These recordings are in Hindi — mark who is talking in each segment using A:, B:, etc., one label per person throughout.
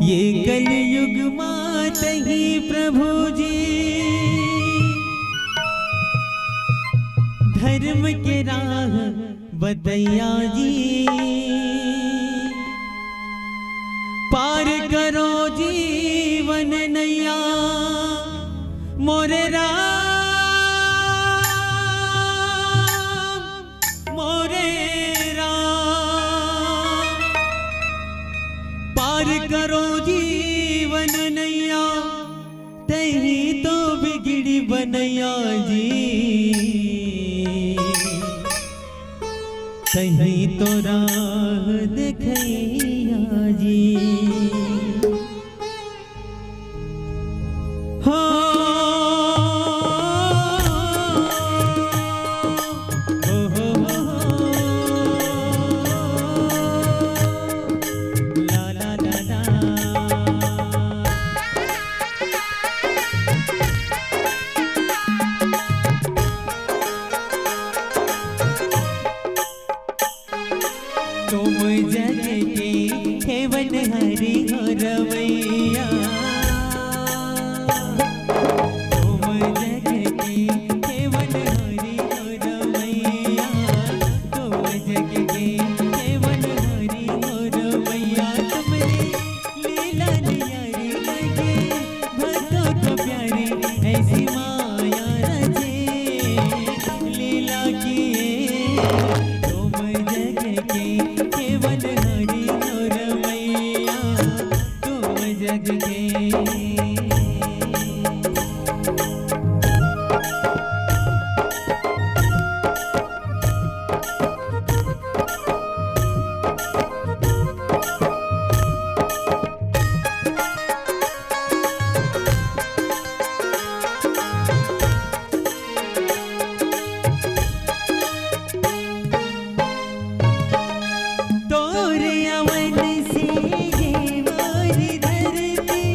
A: ये कलयुग मात ही प्रभु जी धर्म के राह बतैया जी, पार करो जीवन नैया मोरे राम मोरे राम, पार करो जीवन नैया तही तो बिगड़ी बनैया जी, तही तो राह देखैया जी। हो ला ला ला ला तुम जग के हेवन हरि हो रवैया, तुम जग के हेवन हरि हो रवैया, तुम जग के हेवन हरि हो रवैया, तुमने लीला नियारी लगे भक्तों को प्यारी, ऐसी माया रचे लीला किए, तुम जग के हेवन हरि हो रवैया, तुम जग के। तोरे अवन से ये मोरी धरती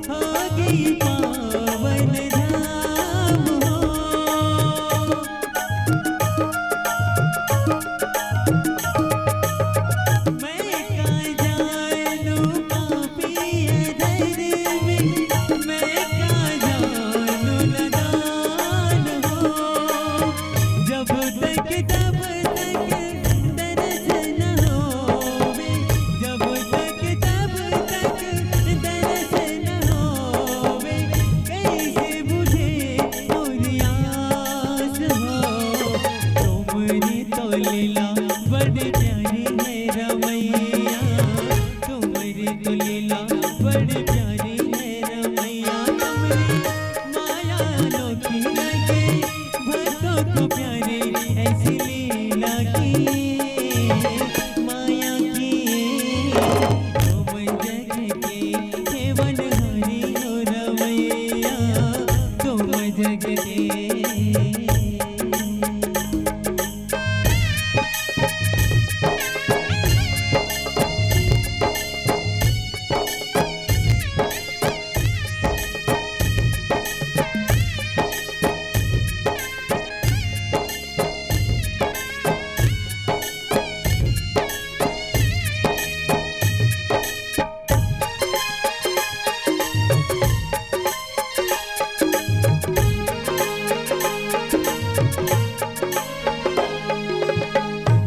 A: हो गई पावन धाम हो, मैं का जानू पापी अधर्मी, मैं का जानू नादान हो, जब तक तब तक दर्श न होवे, जब तक तब तक दर्श न होवे, कैसे बुझे मोरी आस हो, तुमरी तो लीला बड़ी प्यारी है रमैया, तुमरी तो लीला बड़ी प्यारी है रमैया, तुमरी माया अनोखी लगे भक्तों को प्यारी, ऐसी लीला की माया की, तुम जग के हेवन हरि हो रवैया, तुम जग के।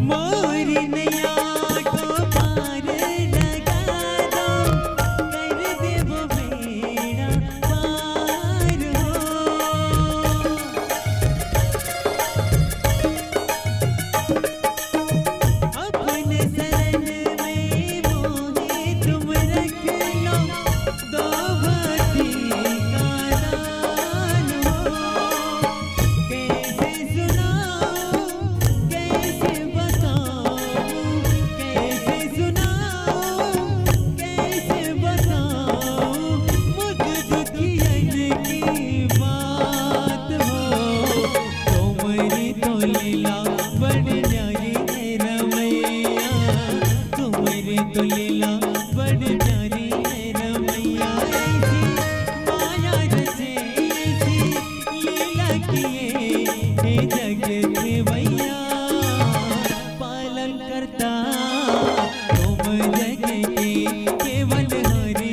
A: मोरी नैया को पार लगा दो, कर देवो बेड़ा पार हो, अपने शरण में मोहे तुम रख लो, दो भक्ति का दान हो, कैसे सुनाओ कैसे बताऊं, कैसे सुनाऊं कैसे बताऊं, मुझ दुखियन की बात हो, तुमरी तो लीला बड़ी प्यारी है रमैया, तुमरी तो लीला बड़ी प्यारी है रमैया, ऐसी माया रचे ऐसी लीला किए हे जग के भैया, पालन करता तुम जग के केवल हरि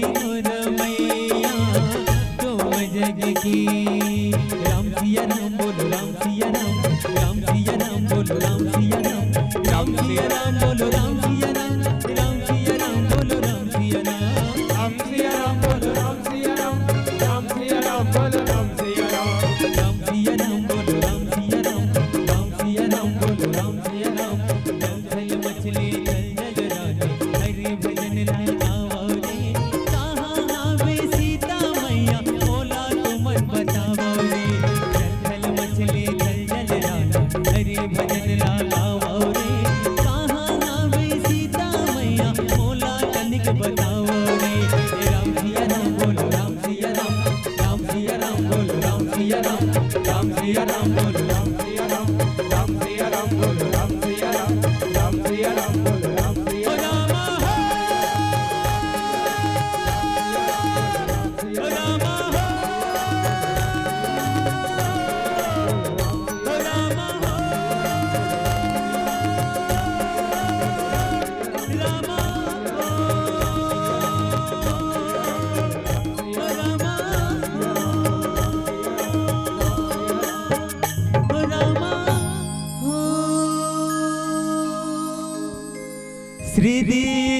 A: हृदय